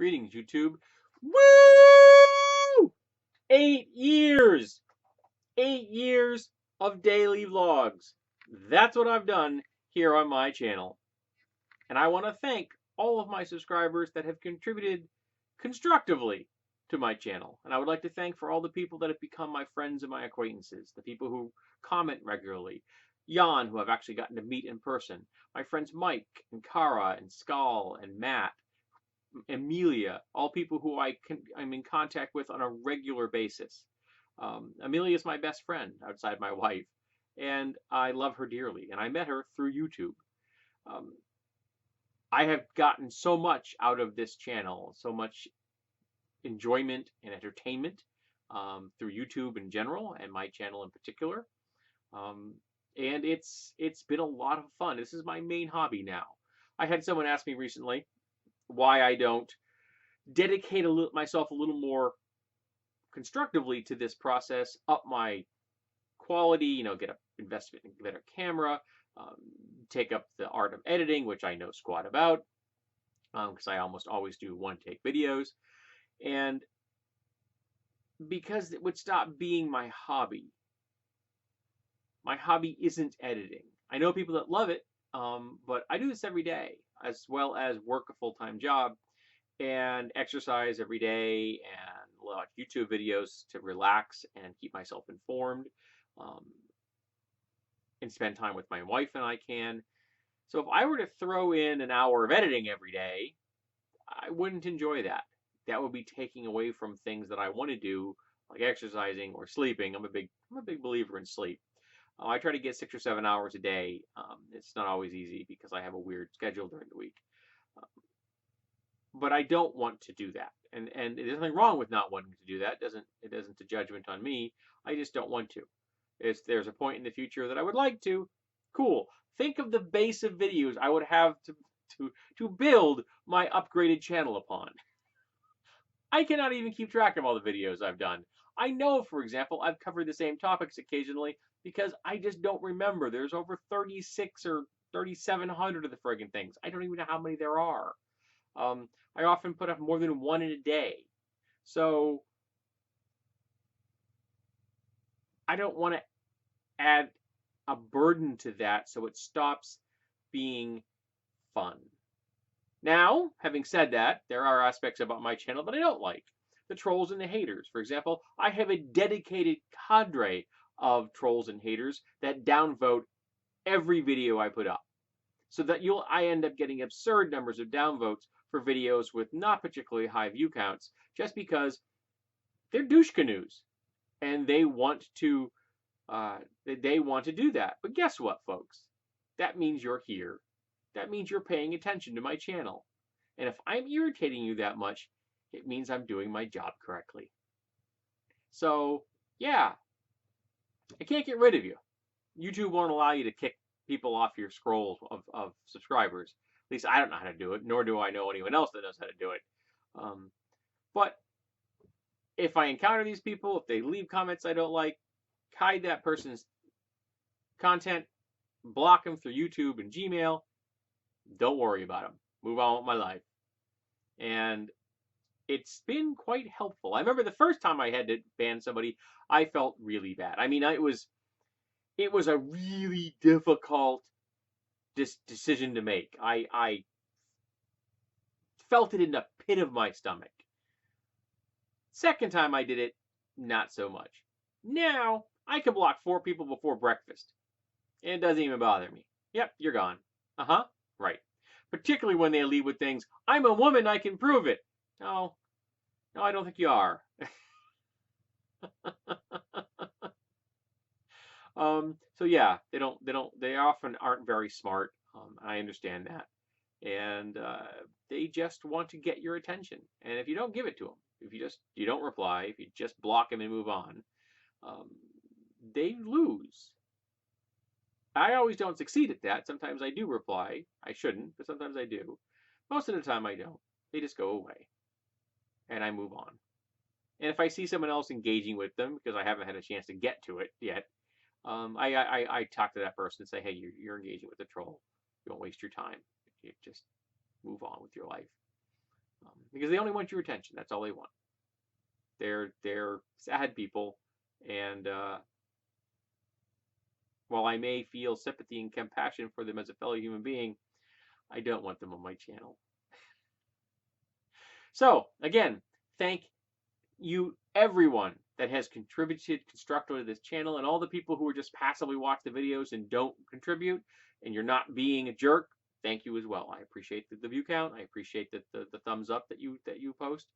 Greetings, YouTube. Woo! 8 years! 8 years of daily vlogs. That's what I've done here on my channel. And I want to thank all of my subscribers that have contributed constructively to my channel. And I would like to thank for all the people that have become my friends and my acquaintances, the people who comment regularly, Jan, who I've actually gotten to meet in person, my friends Mike and Kara and Skal and Matt, Amelia, all people who I'm in contact with on a regular basis. Amelia is my best friend outside my wife, and I love her dearly. And I met her through YouTube. Um, I have gotten so much out of this channel, so much enjoyment and entertainment through YouTube in general, and my channel in particular. And it's been a lot of fun. This is my main hobby now. I had someone ask me recently why I don't dedicate myself a little more constructively to this process, up my quality, get an investment in a better camera, take up the art of editing, which I know squat about, because I almost always do one-take videos, and because it would stop being my hobby. My hobby isn't editing. I know people that love it, but I do this every day, as well as work a full-time job, and exercise every day and watch YouTube videos to relax and keep myself informed, and spend time with my wife and I can. So if I were to throw in an hour of editing every day, I wouldn't enjoy that. That would be taking away from things that I want to do, like exercising or sleeping. I'm a big believer in sleep. I try to get 6 or 7 hours a day. It's not always easy because I have a weird schedule during the week. But I don't want to do that, and there's nothing wrong with not wanting to do that. It isn't a judgment on me. I just don't want to. If there's a point in the future that I would like to, cool. Think of the base of videos I would have to build my upgraded channel upon. I cannot even keep track of all the videos I've done. I know, for example, I've covered the same topics occasionally because I just don't remember. There's over 36 or 3,700 of the friggin' things. I don't even know how many there are. I often put up more than one in a day. So I don't want to add a burden to that so it stops being fun. Now, having said that, there are aspects about my channel that I don't like. The trolls and the haters. For example, I have a dedicated cadre of trolls and haters that downvote every video I put up. So that I end up getting absurd numbers of downvotes for videos with not particularly high view counts, just because they're douche canoes and they want to do that. But guess what, folks? That means you're here. That means you're paying attention to my channel. And if I'm irritating you that much, it means I'm doing my job correctly. So, yeah, I can't get rid of you. YouTube won't allow you to kick people off your scroll of subscribers. At least I don't know how to do it, nor do I know anyone else that knows how to do it. But if I encounter these people, if they leave comments I don't like, hide that person's content, block them through YouTube and Gmail. Don't worry about them. Move on with my life. And it's been quite helpful. I remember the first time I had to ban somebody, I felt really bad. I mean, it was a really difficult decision to make. I felt it in the pit of my stomach. Second time I did it, not so much. Now, I can block 4 people before breakfast. And it doesn't even bother me. Yep, you're gone. Uh-huh, right. Particularly when they leave with things, I'm a woman, I can prove it. No, I don't think you are. So yeah, they often aren't very smart. I understand that. And they just want to get your attention. And if you don't give it to them, if you don't reply, if you just block them and move on, they lose. I always don't succeed at that. Sometimes I do reply. I shouldn't, but sometimes I do. Most of the time I don't. They just go away. And I move on. And if I see someone else engaging with them, because I haven't had a chance to get to it yet, I talk to that person and say, hey, you're engaging with a troll. You don't waste your time. You just move on with your life. because they only want your attention. That's all they want. They're sad people, and while I may feel sympathy and compassion for them as a fellow human being, I don't want them on my channel. So again, thank you everyone that has contributed constructively to this channel, and all the people who are just passively watch the videos and don't contribute, and you're not being a jerk. Thank you as well. I appreciate the view count. I appreciate the thumbs up that you post.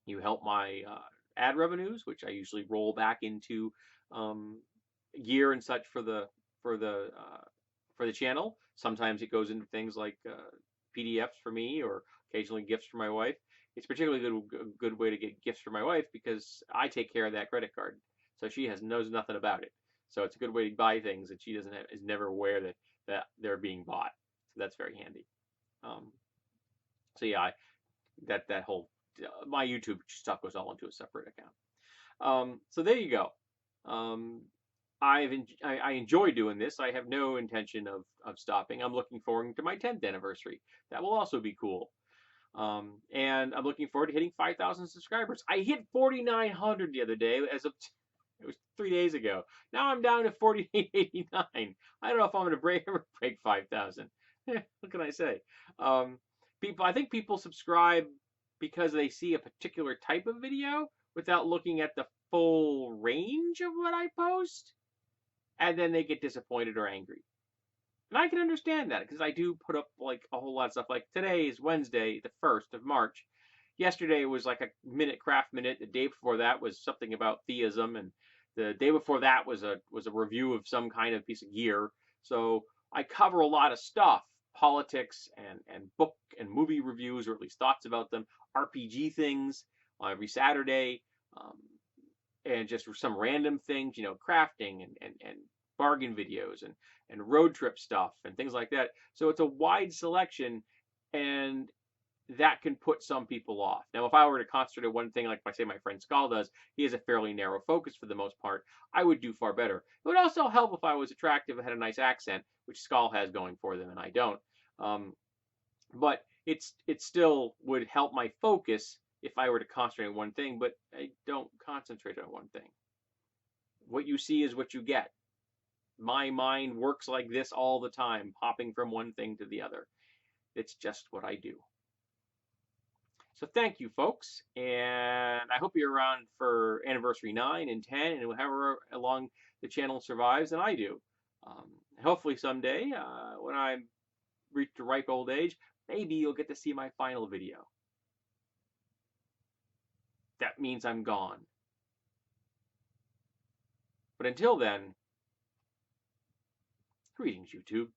You help my ad revenues, which I usually roll back into gear and such for the channel. Sometimes it goes into things like PDFs for me, or occasionally gifts for my wife. It's particularly good way to get gifts for my wife because I take care of that credit card, so she knows nothing about it. So it's a good way to buy things that she is never aware that they're being bought. So that's very handy. So yeah, that whole my YouTube stuff goes all into a separate account. So there you go. I enjoy doing this. I have no intention of stopping. I'm looking forward to my 10th anniversary. That will also be cool. And I'm looking forward to hitting 5,000 subscribers. I hit 4,900 the other day it was 3 days ago. Now I'm down to 4,889. I don't know if I'm going to break 5,000. What can I say? I think people subscribe because they see a particular type of video without looking at the full range of what I post, and then they get disappointed or angry. And I can understand that because I do put up like a whole lot of stuff. Like today is Wednesday, the 1st of March. Yesterday was like a craft minute. The day before that was something about theism, and the day before that was a review of some kind of piece of gear. So I cover a lot of stuff: politics and book and movie reviews, or at least thoughts about them, RPG things every Saturday, and just some random things, crafting and bargain videos and road trip stuff and things like that. So it's a wide selection, and that can put some people off. Now, if I were to concentrate on one thing, like say my friend Skull does, he has a fairly narrow focus for the most part, I would do far better. It would also help if I was attractive and had a nice accent, which Skull has going for them and I don't. But it still would help my focus if I were to concentrate on one thing, but I don't concentrate on one thing. What you see is what you get. My mind works like this all the time, hopping from one thing to the other. It's just what I do. So thank you, folks, and I hope you're around for anniversary 9 and 10 and however long the channel survives, and I do. Hopefully someday, when I reach the ripe old age, maybe you'll get to see my final video. That means I'm gone. But until then, greetings, YouTube.